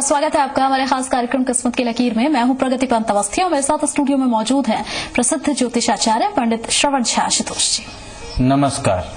नमस्कार, स्वागत है आपका हमारे खास कार्यक्रम किस्मत की लकीर में। मैं हूं प्रगति पंत अवस्थी और मेरे साथ स्टूडियो में मौजूद हैं प्रसिद्ध ज्योतिषाचार्य पंडित श्रवण झा आशुतोष जी। नमस्कार।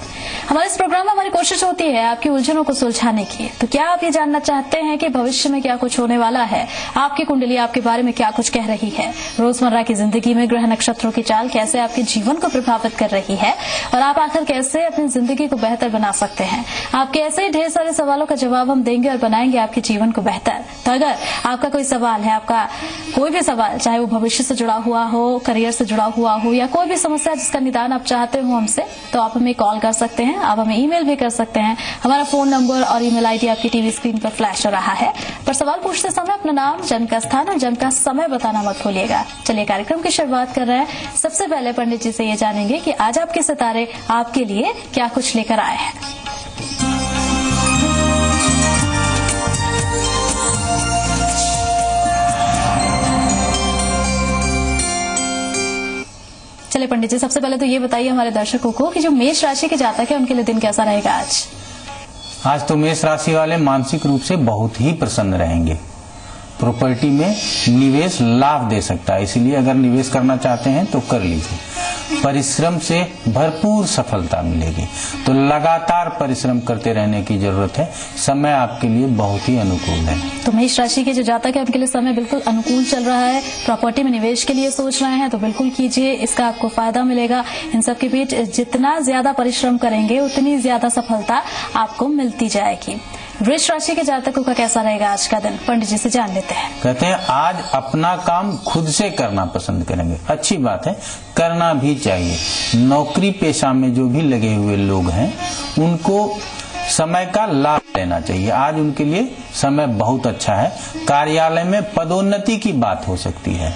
हमारे इस प्रोग्राम में हमारी कोशिश होती है आपकी उलझनों को सुलझाने की। तो क्या आप ये जानना चाहते हैं कि भविष्य में क्या कुछ होने वाला है, आपकी कुंडली आपके बारे में क्या कुछ कह रही है, रोजमर्रा की जिंदगी में ग्रह नक्षत्रों की चाल कैसे आपके जीवन को प्रभावित कर रही है और आप आखिर कैसे अपनी जिंदगी को बेहतर बना सकते हैं। आपके ऐसे ही ढेर सारे सवालों का जवाब हम देंगे और बनाएंगे आपके जीवन को बेहतर। तो अगर आपका कोई सवाल है, आपका कोई भी सवाल, चाहे वो भविष्य से जुड़ा हुआ हो, करियर से जुड़ा हुआ हो या कोई भी समस्या जिसका निदान आप चाहते हो हमसे, तो आप हमें कॉल कर सकते हैं, आप हमें ईमेल भी कर सकते हैं। हमारा फोन नंबर और ईमेल आईडी आपकी टीवी स्क्रीन पर फ्लैश हो रहा है। पर सवाल पूछते समय अपना नाम, जन्म का स्थान और जन्म का समय बताना मत भूलिएगा। चलिए कार्यक्रम की शुरुआत कर रहे हैं। सबसे पहले पंडित जी से ये जानेंगे कि आज आपके सितारे आपके लिए क्या कुछ लेकर आए हैं। चलिए पंडित जी, सबसे पहले तो ये बताइए हमारे दर्शकों को कि जो मेष राशि के जातक है उनके लिए दिन कैसा रहेगा आज। आज तो मेष राशि वाले मानसिक रूप से बहुत ही प्रसन्न रहेंगे। प्रॉपर्टी में निवेश लाभ दे सकता है, इसलिए अगर निवेश करना चाहते हैं तो कर लीजिए। परिश्रम से भरपूर सफलता मिलेगी, तो लगातार परिश्रम करते रहने की जरूरत है। समय आपके लिए बहुत ही अनुकूल है। तो मेष राशि के जो जातक है उनके लिए समय बिल्कुल अनुकूल चल रहा है। प्रॉपर्टी में निवेश के लिए सोच रहे हैं तो बिल्कुल कीजिए, इसका आपको फायदा मिलेगा। इन सब के बीच जितना ज्यादा परिश्रम करेंगे उतनी ज्यादा सफलता आपको मिलती जाएगी। वृष राशि के जातकों का कैसा रहेगा आज का दिन, पंडित जी से जान लेते हैं। कहते हैं आज अपना काम खुद से करना पसंद करेंगे। अच्छी बात है, करना भी चाहिए। नौकरी पेशा में जो भी लगे हुए लोग हैं उनको समय का लाभ लेना चाहिए। आज उनके लिए समय बहुत अच्छा है। कार्यालय में पदोन्नति की बात हो सकती है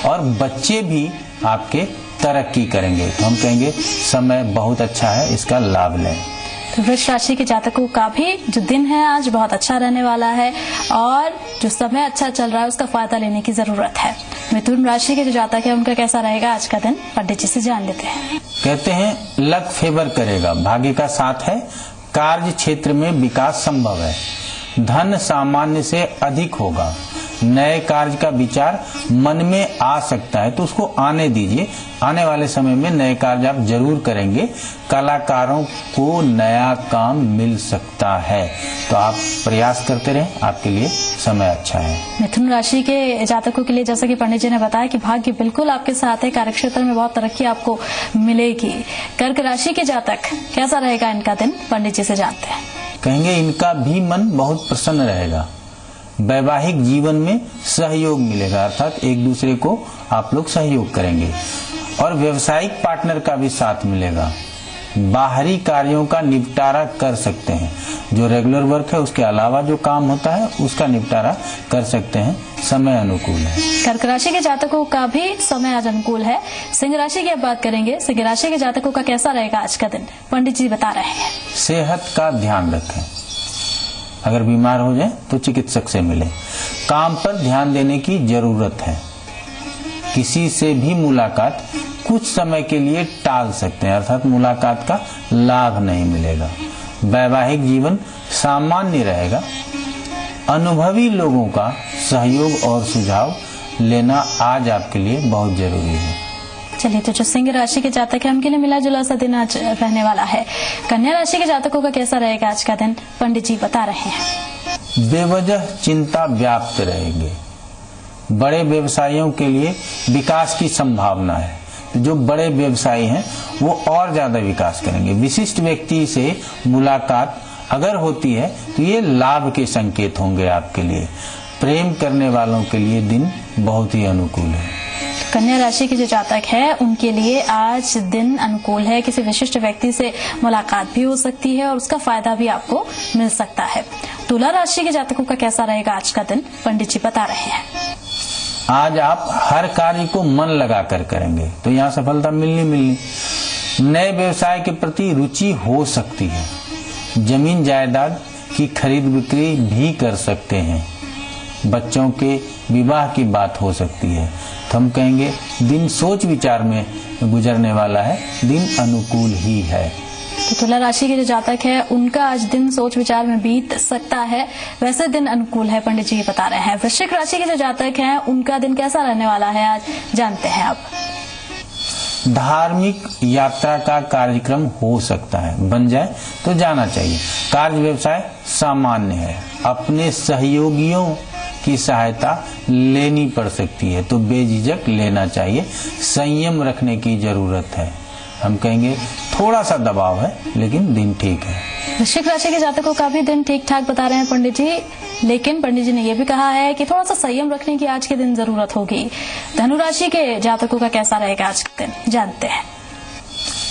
और बच्चे भी आपके तरक्की करेंगे, तो हम कहेंगे समय बहुत अच्छा है, इसका लाभ लें। तो वृष राशि के जातकों का भी जो दिन है आज बहुत अच्छा रहने वाला है और जो समय अच्छा चल रहा है उसका फायदा लेने की जरूरत है। मिथुन राशि के जो जातक है उनका कैसा रहेगा आज का दिन, पंडित जी से जान लेते हैं। कहते हैं लक फेवर करेगा, भाग्य का साथ है। कार्य क्षेत्र में विकास संभव है। धन सामान्य से अधिक होगा। नए कार्य का विचार मन में आ सकता है तो उसको आने दीजिए। आने वाले समय में नए कार्य आप जरूर करेंगे। कलाकारों को नया काम मिल सकता है, तो आप प्रयास करते रहें, आपके लिए समय अच्छा है। मिथुन राशि के जातकों के लिए जैसा कि पंडित जी ने बताया कि भाग्य बिल्कुल आपके साथ है, कार्यक्षेत्र में बहुत तरक्की आपको मिलेगी। कर्क राशि के जातक कैसा रहेगा इनका दिन, पंडित जी से जानते हैं। कहेंगे इनका भी मन बहुत प्रसन्न रहेगा। वैवाहिक जीवन में सहयोग मिलेगा, अर्थात एक दूसरे को आप लोग सहयोग करेंगे और व्यवसायिक पार्टनर का भी साथ मिलेगा। बाहरी कार्यों का निपटारा कर सकते हैं। जो रेगुलर वर्क है उसके अलावा जो काम होता है उसका निपटारा कर सकते हैं। समय अनुकूल है। कर्क राशि के जातकों का भी समय आज अनुकूल है। सिंह राशि की अब बात करेंगे। सिंह राशि के जातकों का कैसा रहेगा आज का दिन, पंडित जी बता रहे हैं। सेहत का ध्यान रखें, अगर बीमार हो जाए तो चिकित्सक से मिलें। काम पर ध्यान देने की जरूरत है। किसी से भी मुलाकात कुछ समय के लिए टाल सकते हैं, अर्थात मुलाकात का लाभ नहीं मिलेगा। वैवाहिक जीवन सामान्य रहेगा। अनुभवी लोगों का सहयोग और सुझाव लेना आज आपके लिए बहुत जरूरी है। चलिए, तो जो सिंह राशि के जातक है उनके लिए मिला जुला सा दिन आज रहने वाला है। कन्या राशि के जातकों का कैसा रहेगा आज का दिन, पंडित जी बता रहे हैं। बेवजह चिंता व्याप्त रहेंगे। बड़े व्यवसायियों के लिए विकास की संभावना है। जो बड़े व्यवसायी हैं वो और ज्यादा विकास करेंगे। विशिष्ट व्यक्ति से मुलाकात अगर होती है तो ये लाभ के संकेत होंगे आपके लिए। प्रेम करने वालों के लिए दिन बहुत ही अनुकूल है। कन्या राशि के जो जातक है उनके लिए आज दिन अनुकूल है। किसी विशिष्ट व्यक्ति से मुलाकात भी हो सकती है और उसका फायदा भी आपको मिल सकता है। तुला राशि के जातकों का कैसा रहेगा आज का दिन, पंडित जी बता रहे हैं। आज आप हर कार्य को मन लगाकर करेंगे तो यहाँ सफलता मिलनी। नए व्यवसाय के प्रति रुचि हो सकती है। जमीन जायदाद की खरीद बिक्री भी कर सकते हैं। बच्चों के विवाह की बात हो सकती है, तो हम कहेंगे दिन सोच विचार में गुजरने वाला है। दिन अनुकूल ही है। तो तुला राशि के जो जातक है उनका आज दिन सोच विचार में बीत सकता है, वैसे दिन अनुकूल है, पंडित जी बता रहे हैं। वृश्चिक राशि के जो जातक हैं उनका दिन कैसा रहने वाला है आज जानते हैं आप। धार्मिक यात्रा का कार्यक्रम हो सकता है, बन जाए तो जाना चाहिए। कार्य व्यवसाय सामान्य है, अपने सहयोगियों की सहायता लेनी पड़ सकती है तो बेझिझक लेना चाहिए। संयम रखने की जरूरत है, हम कहेंगे थोड़ा सा दबाव है लेकिन दिन ठीक है। वृश्चिक राशि के जातकों का भी दिन ठीक ठाक बता रहे हैं पंडित जी, लेकिन पंडित जी ने यह भी कहा है कि थोड़ा सा संयम रखने की आज के दिन जरूरत होगी। धनु राशि के जातकों का कैसा रहेगा आज के दिन जानते हैं।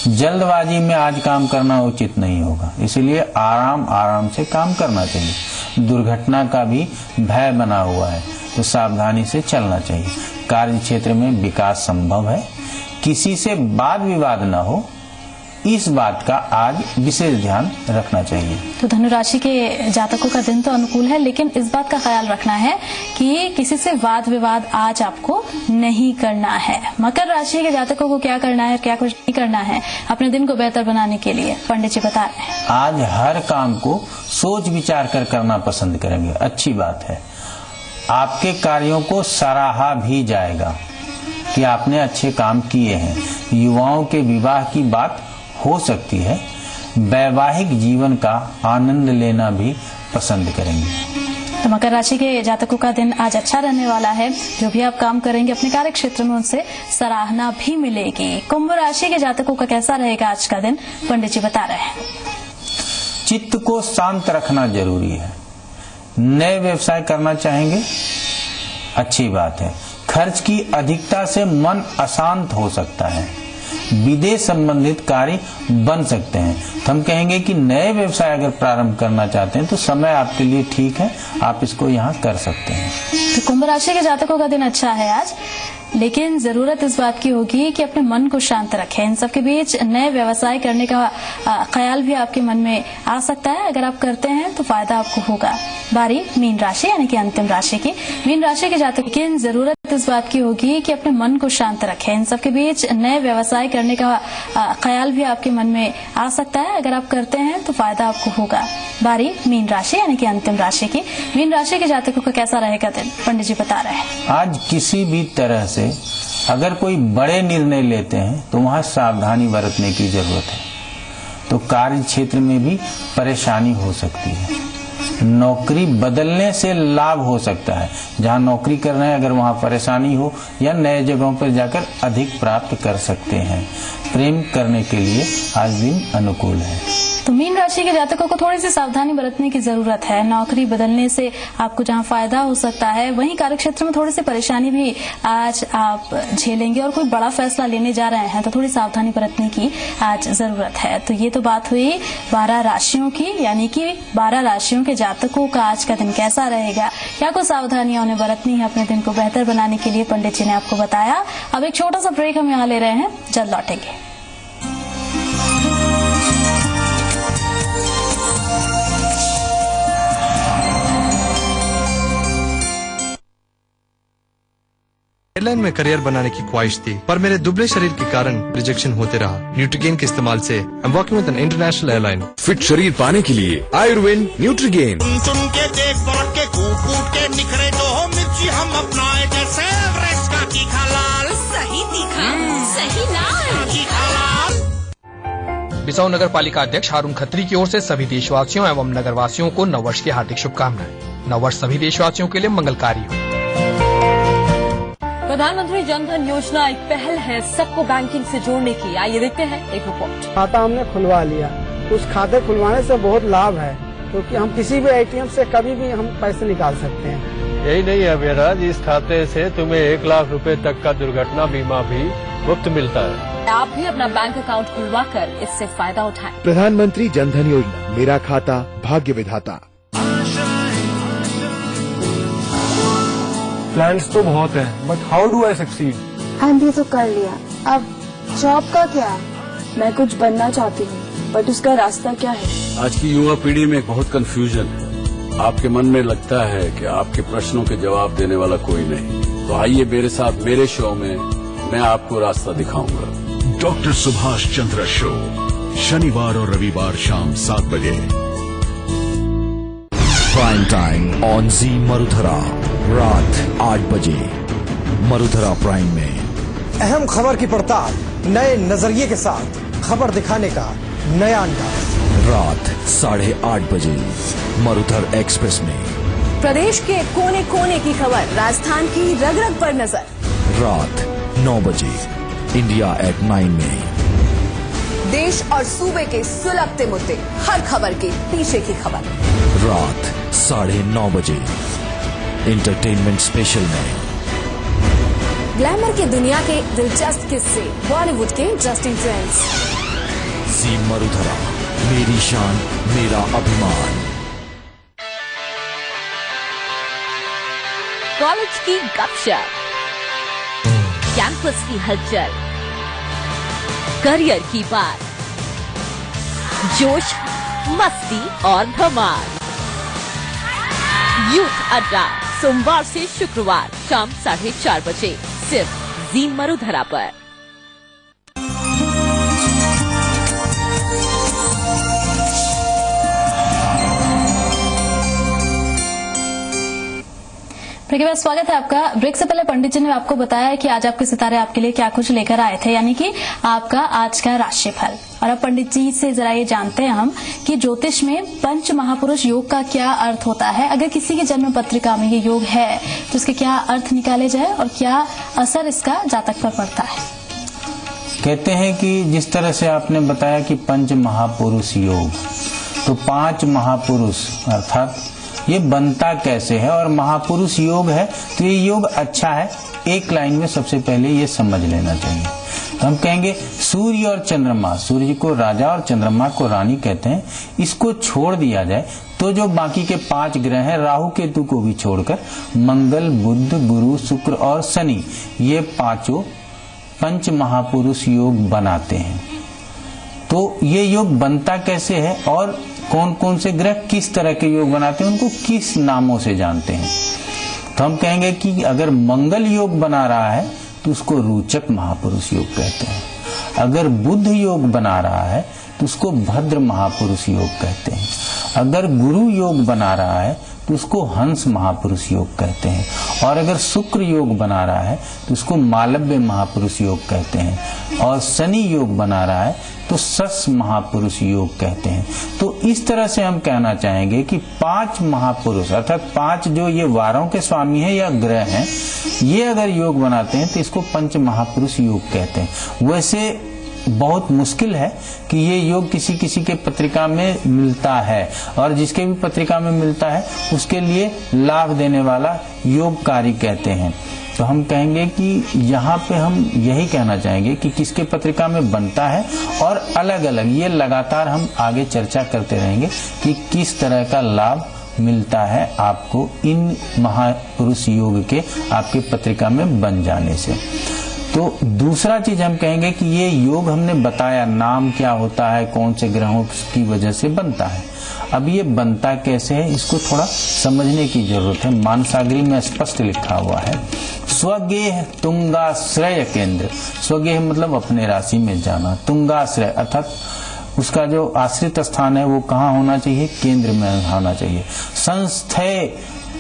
जल्दबाजी में आज काम करना उचित नहीं होगा, इसलिए आराम से काम करना चाहिए। दुर्घटना का भी भय बना हुआ है तो सावधानी से चलना चाहिए। कार्य क्षेत्र में विकास संभव है, किसी से वाद विवाद न हो, इस बात का आज विशेष ध्यान रखना चाहिए। तो धनु राशि के जातकों का दिन तो अनुकूल है, लेकिन इस बात का ख्याल रखना है कि किसी से वाद विवाद आज आपको नहीं करना है। मकर राशि के जातकों को क्या करना है, क्या कुछ नहीं करना है अपने दिन को बेहतर बनाने के लिए, पंडित जी बता रहे हैं। आज हर काम को सोच विचार कर करना पसंद करेंगे, अच्छी बात है। आपके कार्यों को सराहा भी जाएगा कि आपने अच्छे काम किए हैं। युवाओं के विवाह की बात हो सकती है, वैवाहिक जीवन का आनंद लेना भी पसंद करेंगे। तो मकर राशि के जातकों का दिन आज अच्छा रहने वाला है, जो भी आप काम करेंगे अपने कार्य क्षेत्र में उनसे सराहना भी मिलेगी। कुंभ राशि के जातकों का कैसा रहेगा आज का दिन, पंडित जी बता रहे हैं। चित्त को शांत रखना जरूरी है। नए व्यवसाय करना चाहेंगे, अच्छी बात है। खर्च की अधिकता से मन अशांत हो सकता है, विदेश संबंधित कार्य बन सकते हैं। तो हम कहेंगे कि नए व्यवसाय अगर प्रारंभ करना चाहते हैं तो समय आपके लिए ठीक है, आप इसको यहाँ कर सकते हैं। तो कुंभ राशि के जातकों का दिन अच्छा है आज, लेकिन जरूरत इस बात की होगी कि अपने मन को शांत रखें। इन सबके बीच नए व्यवसाय करने का ख्याल भी आपके मन में आ सकता है, अगर आप करते हैं तो फायदा आपको होगा। बारी मीन राशि यानी कि अंतिम राशि की। मीन राशि के जातकों की जरूरत इस बात की होगी कि अपने मन को शांत रखें। इन सबके बीच नए व्यवसाय करने का ख्याल भी आपके मन में आ सकता है, अगर आप करते हैं तो फायदा आपको होगा। बारी मीन राशि यानी कि अंतिम राशि की। मीन राशि के जातकों का कैसा रहेगा दिन, पंडित जी बता रहे हैं। आज किसी भी तरह से अगर कोई बड़े निर्णय लेते हैं तो वहां सावधानी बरतने की जरूरत है, तो कार्य क्षेत्र में भी परेशानी हो सकती है। नौकरी बदलने से लाभ हो सकता है, जहां नौकरी कर रहे हैं अगर वहां परेशानी हो, या नए जगहों पर जाकर अधिक प्राप्त कर सकते हैं। प्रेम करने के लिए आज दिन अनुकूल है। तो मीन राशि के जातकों को थोड़ी सी सावधानी बरतने की जरूरत है। नौकरी बदलने से आपको जहां फायदा हो सकता है, वहीं कार्यक्षेत्र में थोड़ी सी परेशानी भी आज आप झेलेंगे, और कोई बड़ा फैसला लेने जा रहे हैं तो थोड़ी सावधानी बरतने की आज जरूरत है। तो ये तो बात हुई 12 राशियों की, यानी कि 12 राशियों के जातकों का आज का दिन कैसा रहेगा, क्या कुछ सावधानियां उन्हें बरतनी है अपने दिन को बेहतर बनाने के लिए, पंडित जी ने आपको बताया। अब एक छोटा सा ब्रेक हम यहाँ ले रहे हैं, जल्द लौटेंगे। एयरलाइन में करियर बनाने की ख्वाहिश थी, पर मेरे दुबले शरीर के कारण रिजेक्शन होते रहा। न्यूट्रीगेन के इस्तेमाल से I am working with an international airline. Fit शरीर पाने के लिए आयुर्वेद न्यूट्रीगेन। चुन के देख पलट के कूट के निखरे जो हो मिर्ची हम अपनाए जैसे एवरेस्ट का तीखा लाल। सही तीखा, सही लाल। तीखा लाल। बिसाऊ नगर पालिका अध्यक्ष हारून खत्री की ओर से सभी देशवासियों एवं नगरवासियों को नववर्ष की हार्दिक शुभकामनाएं। नववर्ष सभी देशवासियों के लिए मंगलकारी हो। प्रधानमंत्री जनधन योजना एक पहल है सबको बैंकिंग से जोड़ने की। आइए देखते हैं एक रिपोर्ट। खाता हमने खुलवा लिया, उस खाते खुलवाने से बहुत लाभ है, क्योंकि हम किसी भी एटीएम से कभी भी हम पैसे निकाल सकते हैं। यही नहीं है अभिराज, इस खाते से तुम्हें 1 लाख रुपए तक का दुर्घटना बीमा भी मुफ्त मिलता है। आप भी अपना बैंक अकाउंट खुलवा कर इससे फायदा उठाएं। प्रधानमंत्री जनधन योजना, मेरा खाता भाग्य विधाता। प्लान्स तो बहुत हैं, but how do I succeed? MBA तो कर लिया, अब जॉब का क्या? मैं कुछ बनना चाहती हूँ, बट उसका रास्ता क्या है? आज की युवा पीढ़ी में बहुत कंफ्यूजन है। आपके मन में लगता है कि आपके प्रश्नों के जवाब देने वाला कोई नहीं, तो आइए मेरे साथ मेरे शो में मैं आपको रास्ता दिखाऊंगा। डॉक्टर सुभाष चंद्र शो शनिवार और रविवार शाम 7 बजे। प्राइम टाइम ऑन जी मरुधरा रात 8 बजे मरुधरा प्राइम में। अहम खबर की पड़ताल नए नजरिए के साथ, खबर दिखाने का नया अंदाज। रात 8:30 बजे मरुधर एक्सप्रेस में। प्रदेश के कोने कोने की खबर, राजस्थान की रग रग पर नजर। रात 9 बजे इंडिया एट 9 में। देश और सूबे के सुलगते मुद्दे, हर खबर के पीछे की खबर। रात 9:30 बजे इंटरटेनमेंट स्पेशल में। ग्लैमर की दुनिया के दिलचस्प किस्से, बॉलीवुड के इंटरेस्टिंग ट्रेंड्स। जी मरुधरा, मेरी शान मेरा अभिमान। कॉलेज की गपशप, कैंपस की हलचल, करियर की बात, जोश, मस्ती और धमाल। यूथ अड्डा, सोमवार से शुक्रवार शाम 4:30 बजे सिर्फ जी मरुधरा पर। ब्रेक के बाद स्वागत है आपका। ब्रेक से पहले पंडित जी ने आपको बताया कि आज आपके सितारे आपके लिए क्या कुछ लेकर आए थे, यानी कि आपका आज का राशिफल। और अब पंडित जी से जरा ये जानते हैं हम कि ज्योतिष में पंच महापुरुष योग का क्या अर्थ होता है। अगर किसी की जन्म पत्रिका में ये योग है तो इसके क्या अर्थ निकाले जाए और क्या असर इसका जातक पर पड़ता है। कहते हैं कि जिस तरह से आपने बताया कि पंच महापुरुष योग, तो 5 महापुरुष अर्थात ये बनता कैसे है और महापुरुष योग है तो ये योग अच्छा है, एक लाइन में सबसे पहले ये समझ लेना चाहिए। तो हम कहेंगे सूर्य और चंद्रमा, सूर्य को राजा और चंद्रमा को रानी कहते हैं, इसको छोड़ दिया जाए तो जो बाकी के 5 ग्रह हैं, राहु केतु को भी छोड़कर मंगल, बुध, गुरु, शुक्र और शनि, ये 5 पंच महापुरुष योग बनाते हैं। तो ये योग बनता कैसे है और कौन कौन से ग्रह किस तरह के योग बनाते हैं, उनको किस नामों से जानते हैं। तो हम कहेंगे कि अगर मंगल योग बना रहा है तो उसको रोचक महापुरुष योग कहते हैं। अगर बुध योग बना रहा है तो उसको भद्र महापुरुष योग कहते हैं। अगर गुरु योग बना रहा है तो उसको हंस महापुरुष योग कहते हैं। और अगर शुक्र योग बना रहा है तो उसको मालव्य महापुरुष योग कहते हैं। और शनि योग बना रहा है तो सस महापुरुष योग कहते हैं। तो इस तरह से हम कहना चाहेंगे कि 5 महापुरुष अर्थात 5 जो ये वारों के स्वामी हैं या ग्रह हैं, ये अगर योग बनाते हैं तो इसको पंच महापुरुष योग कहते हैं। वैसे बहुत मुश्किल है कि ये योग किसी किसी के पत्रिका में मिलता है, और जिसके भी पत्रिका में मिलता है उसके लिए लाभ देने वाला योगकारी कहते हैं। तो हम कहेंगे कि यहाँ पे हम यही कहना चाहेंगे कि किसके पत्रिका में बनता है और अलग अलग, ये लगातार हम आगे चर्चा करते रहेंगे कि किस तरह का लाभ मिलता है आपको इन महापुरुष योग के आपके पत्रिका में बन जाने से। तो दूसरा चीज हम कहेंगे कि ये योग हमने बताया नाम क्या होता है, कौन से ग्रहों की वजह से बनता है। अब ये बनता कैसे है इसको थोड़ा समझने की जरूरत है। मानसागरी में स्पष्ट लिखा हुआ है, स्वगेह तुंगाश्रय केंद्र। स्वगेह मतलब अपने राशि में जाना, तुंगाश्रय अर्थात उसका जो आश्रित स्थान है वो कहाँ होना चाहिए, केंद्र में होना चाहिए।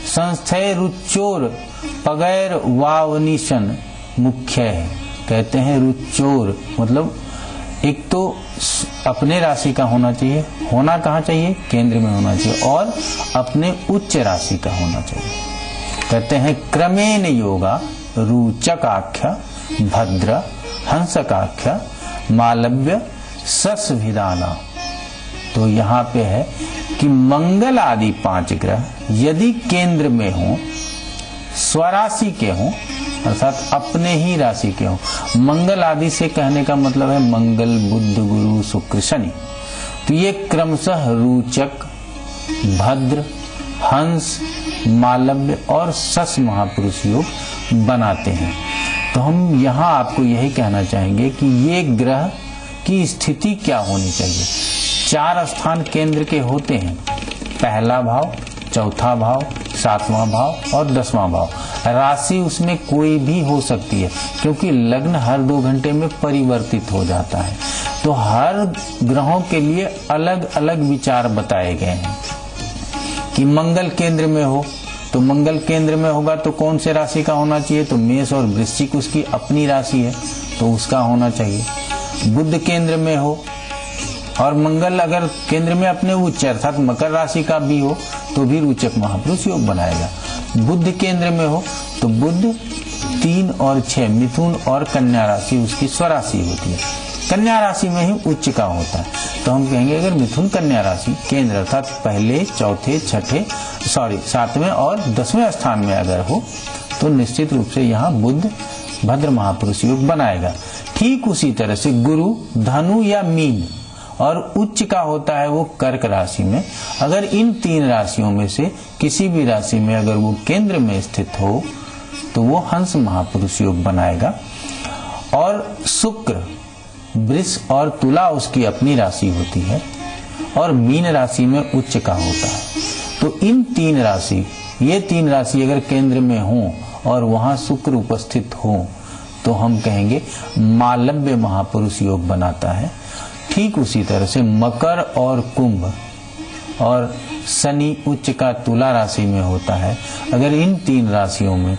संस्थय रुचोर पगैर वावनिशन मुख्य है, कहते हैं रुचोर मतलब एक तो अपने राशि का होना चाहिए, होना कहाँ चाहिए, केंद्र में होना चाहिए, और अपने उच्च राशि का होना चाहिए। कहते हैं क्रमेण योगा रुचकाख्य भद्र हंसकाख्य मालव्य सस विदाना। तो यहाँ पे है कि मंगल आदि 5 ग्रह यदि केंद्र में हो, स्वराशि के हों अर्थात अपने ही राशि के हों। मंगल आदि से कहने का मतलब है मंगल, बुध, गुरु, शुक्र, शनि। तो ये क्रमशः रोचक, भद्र, हंस, मालव्य और सस महापुरुष योग बनाते हैं। तो हम यहाँ आपको यही कहना चाहेंगे कि ये ग्रह की स्थिति क्या होनी चाहिए। 4 स्थान केंद्र के होते हैं, पहला भाव, चौथा भाव, 7वां भाव और 10वां भाव। राशि उसमें कोई भी हो सकती है क्योंकि लग्न हर 2 घंटे में परिवर्तित हो जाता है। तो तो हर ग्रहों के लिए अलग अलग विचार बताए गए हैं कि मंगल केंद्र में हो तो मंगल केंद्र में होगा तो कौन से राशि का होना चाहिए, तो मेष और वृश्चिक उसकी अपनी राशि है तो उसका होना चाहिए। बुध केंद्र में हो और मंगल अगर केंद्र में अपने उच्च अर्थात मकर राशि का भी हो तो भी रोचक महापुरुष योग बनाएगा। बुध केंद्र में हो तो बुध 3 और 6 मिथुन और कन्या राशि उसकी स्वराशि होती है, कन्या राशि में ही उच्च का होता है। तो हम कहेंगे अगर मिथुन कन्या राशि केंद्र अर्थात पहले, चौथे, छठे 7वें और 10वें स्थान में अगर हो तो निश्चित रूप से यहाँ बुध भद्र महापुरुष योग बनाएगा। ठीक उसी तरह से गुरु धनु या मीन और उच्च का होता है वो कर्क राशि में। अगर इन 3 राशियों में से किसी भी राशि में अगर वो केंद्र में स्थित हो तो वो हंस महापुरुष योग बनाएगा। और शुक्र वृष और तुला उसकी अपनी राशि होती है और मीन राशि में उच्च का होता है। तो इन 3 राशि, ये 3 राशि अगर केंद्र में हो और वहां शुक्र उपस्थित हो तो हम कहेंगे मालव्य महापुरुष योग बनाता है। ठीक उसी तरह से मकर और कुंभ और शनि उच्च का तुला राशि में होता है। अगर इन 3 राशियों में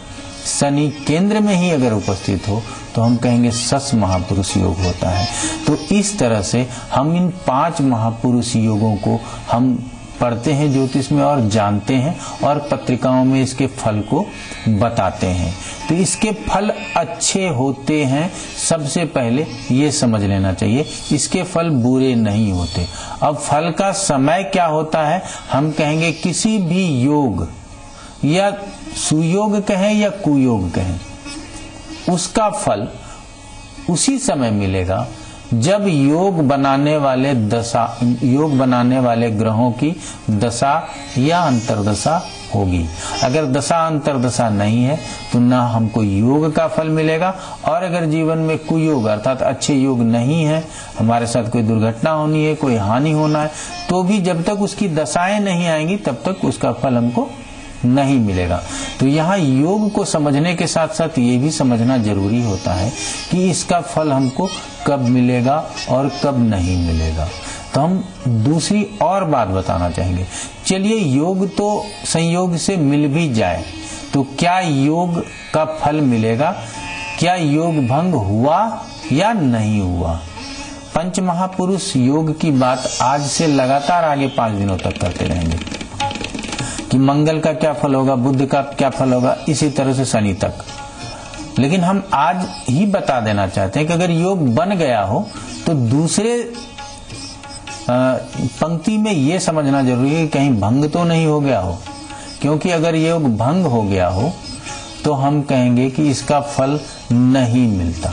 शनि केंद्र में ही अगर उपस्थित हो तो हम कहेंगे सस महापुरुष योग होता है। तो इस तरह से हम इन 5 महापुरुष योगों को हम पढ़ते हैं ज्योतिष में और जानते हैं और पत्रिकाओं में इसके फल को बताते हैं। तो इसके फल अच्छे होते हैं, सबसे पहले ये समझ लेना चाहिए। इसके फल बुरे नहीं होते। अब फल का समय क्या होता है, हम कहेंगे किसी भी योग या सुयोग कहें या कुयोग कहें, उसका फल उसी समय मिलेगा जब योग बनाने वाले ग्रहों की दशा या अंतर्दशा होगी। अगर दशा अंतर्दशा नहीं है तो ना हमको योग का फल मिलेगा, और अगर जीवन में कुयोग अर्थात अच्छे योग नहीं है, हमारे साथ कोई दुर्घटना होनी है, कोई हानि होना है, तो भी जब तक उसकी दशाएं नहीं आएंगी तब तक उसका फल हमको नहीं मिलेगा। तो यहाँ योग को समझने के साथ साथ ये भी समझना जरूरी होता है कि इसका फल हमको कब मिलेगा और कब नहीं मिलेगा। तो हम दूसरी और बात बताना चाहेंगे। चलिए, योग तो संयोग से मिल भी जाए तो क्या योग का फल मिलेगा, क्या योग भंग हुआ या नहीं हुआ? पंच महापुरुष योग की बात आज से लगातार आगे 5 दिनों तक करते रहेंगे कि मंगल का क्या फल होगा, बुध का क्या फल होगा, इसी तरह से शनि तक। लेकिन हम आज ही बता देना चाहते हैं कि अगर योग बन गया हो तो दूसरे पंक्ति में ये समझना जरूरी है कि कहीं भंग तो नहीं हो गया हो, क्योंकि अगर योग भंग हो गया हो तो हम कहेंगे कि इसका फल नहीं मिलता।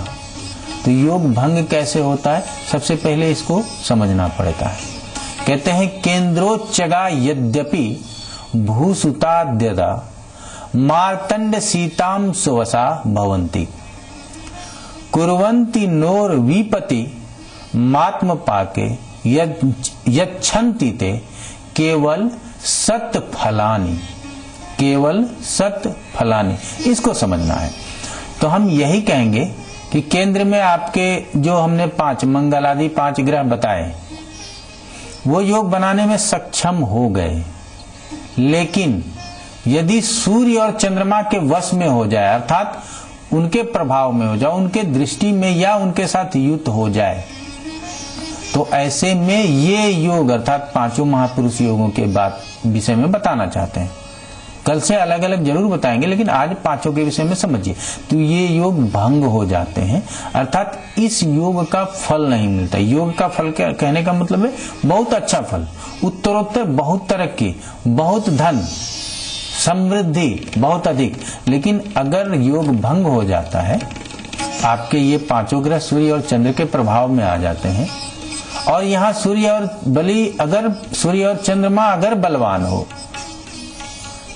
तो योग भंग कैसे होता है, सबसे पहले इसको समझना पड़ता है। कहते हैं केंद्रोच्चगा यद्यपि भूसुताद्यदा मार्तंड सीताम सुवसा भवंती कुर्वन्ति नोर विपति मात्म पाके यच्छन्ति ते केवल सत फलानि, केवल सत फलानि। इसको समझना है। तो हम यही कहेंगे कि केंद्र में आपके जो हमने 5 मंगल आदि 5 ग्रह बताए वो योग बनाने में सक्षम हो गए, लेकिन यदि सूर्य और चंद्रमा के वश में हो जाए अर्थात उनके प्रभाव में हो जाए, उनके दृष्टि में या उनके साथ युक्त हो जाए, तो ऐसे में ये योग अर्थात 5 महापुरुष योगों के बात विषय में बताना चाहते हैं। कल से अलग अलग जरूर बताएंगे, लेकिन आज 5 के विषय में समझिए। तो ये योग भंग हो जाते हैं, अर्थात इस योग का फल नहीं मिलता। योग का फल क्या कहने का मतलब है, बहुत अच्छा फल, उत्तरोत्तर बहुत तरक्की, बहुत धन, समृद्धि बहुत अधिक। लेकिन अगर योग भंग हो जाता है, आपके ये 5 ग्रह सूर्य और चंद्र के प्रभाव में आ जाते हैं, और यहाँ सूर्य और चंद्रमा अगर बलवान हो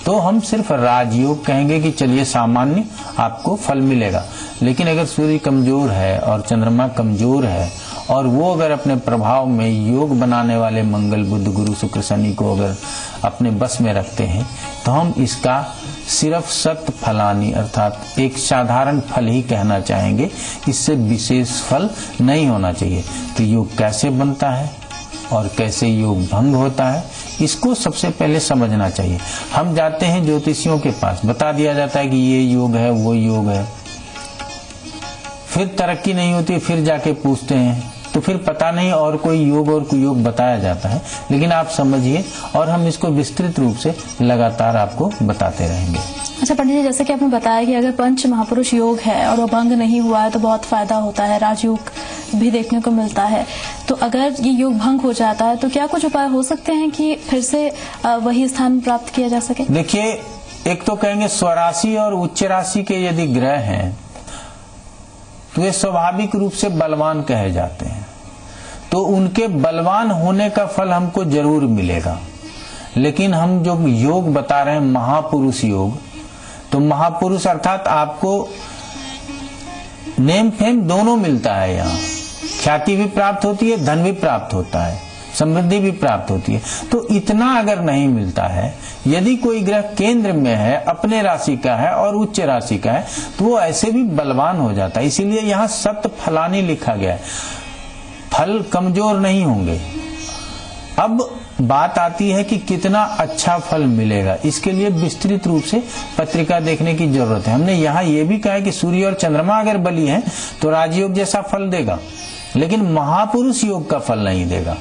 तो हम सिर्फ राजयोग कहेंगे कि चलिए सामान्य आपको फल मिलेगा। लेकिन अगर सूर्य कमजोर है और चंद्रमा कमजोर है और वो अगर अपने प्रभाव में योग बनाने वाले मंगल बुध गुरु शुक्र शनि को अगर अपने बस में रखते हैं तो हम इसका सिर्फ सत फलानी अर्थात एक साधारण फल ही कहना चाहेंगे, इससे विशेष फल नहीं होना चाहिए। तो योग कैसे बनता है और कैसे योग भंग होता है, इसको सबसे पहले समझना चाहिए। हम जाते हैं ज्योतिषियों के पास, बता दिया जाता है कि ये योग है वो योग है, फिर तरक्की नहीं होती, फिर जाके पूछते हैं तो फिर पता नहीं और कोई योग और कुयोग बताया जाता है। लेकिन आप समझिए और हम इसको विस्तृत रूप से लगातार आपको बताते रहेंगे। अच्छा पंडित जी, जैसे कि आपने बताया कि अगर पंच महापुरुष योग है और वो भंग नहीं हुआ है तो बहुत फायदा होता है, राजयोग भी देखने को मिलता है। तो अगर ये योग भंग हो जाता है तो क्या कुछ उपाय हो सकते हैं कि फिर से वही स्थान प्राप्त किया जा सके? देखिए, एक तो कहेंगे स्वराशि और उच्च राशि के यदि ग्रह हैं तो ये स्वाभाविक रूप से बलवान कहे जाते हैं, तो उनके बलवान होने का फल हमको जरूर मिलेगा। लेकिन हम जो योग बता रहे हैं महापुरुष योग, तो महापुरुष अर्थात आपको नेम फेम दोनों मिलता है, यहाँ ख्याति भी प्राप्त होती है, धन भी प्राप्त होता है, समृद्धि भी प्राप्त होती है। तो इतना अगर नहीं मिलता है, यदि कोई ग्रह केंद्र में है, अपने राशि का है और उच्च राशि का है, तो वो ऐसे भी बलवान हो जाता है। इसीलिए यहाँ सत फलानी लिखा गया है, फल कमजोर नहीं होंगे। अब बात आती है कि कितना अच्छा फल मिलेगा, इसके लिए विस्तृत रूप से पत्रिका देखने की जरूरत है। हमने यहाँ ये भी कहा है कि सूर्य और चंद्रमा अगर बली है तो राजयोग जैसा फल देगा, लेकिन महापुरुष योग का फल नहीं देगा,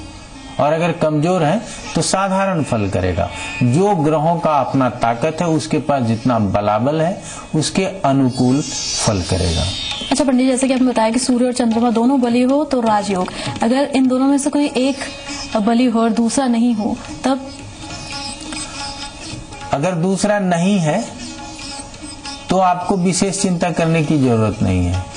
और अगर कमजोर है तो साधारण फल करेगा। जो ग्रहों का अपना ताकत है, उसके पास जितना बलाबल है उसके अनुकूल फल करेगा। अच्छा पंडित, जैसे कि आपने बताया कि सूर्य और चंद्रमा दोनों बली हो तो राजयोग, अगर इन दोनों में से कोई एक बली हो और दूसरा नहीं हो तब? अगर दूसरा नहीं है तो आपको विशेष चिंता करने की जरूरत नहीं है।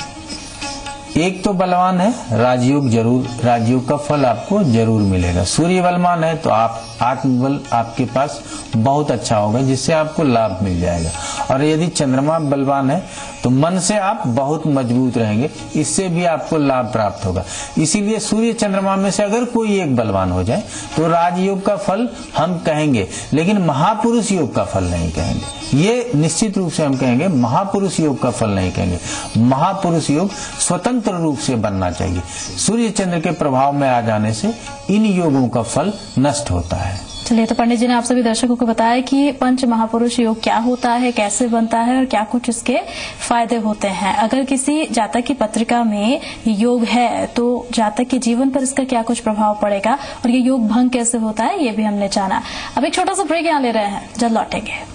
एक तो बलवान है, राजयोग जरूर, राजयोग का फल आपको जरूर मिलेगा। सूर्य बलवान है तो आप आत्मबल आपके पास बहुत अच्छा होगा, जिससे आपको लाभ मिल जाएगा। और यदि चंद्रमा बलवान है तो मन से आप बहुत मजबूत रहेंगे, इससे भी आपको लाभ प्राप्त होगा। इसीलिए सूर्य चंद्रमा में से अगर कोई एक बलवान हो जाए तो राजयोग का फल हम कहेंगे, लेकिन महापुरुष योग का फल नहीं कहेंगे। ये निश्चित रूप से हम कहेंगे, महापुरुष योग का फल नहीं कहेंगे। महापुरुष योग स्वतंत्र रूप से बनना चाहिए। सूर्य चंद्र के प्रभाव में आ जाने से इन योगों का फल नष्ट होता है। चलिए, तो पंडित जी ने आप सभी दर्शकों को बताया कि पंच महापुरुष योग क्या होता है, कैसे बनता है और क्या कुछ इसके फायदे होते हैं। अगर किसी जातक की पत्रिका में योग है तो जातक के जीवन पर इसका क्या कुछ प्रभाव पड़ेगा और ये योग भंग कैसे होता है, ये भी हमने जाना। अब एक छोटा सा ब्रेक यहाँ ले रहे हैं, जल्द लौटेंगे।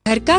घर का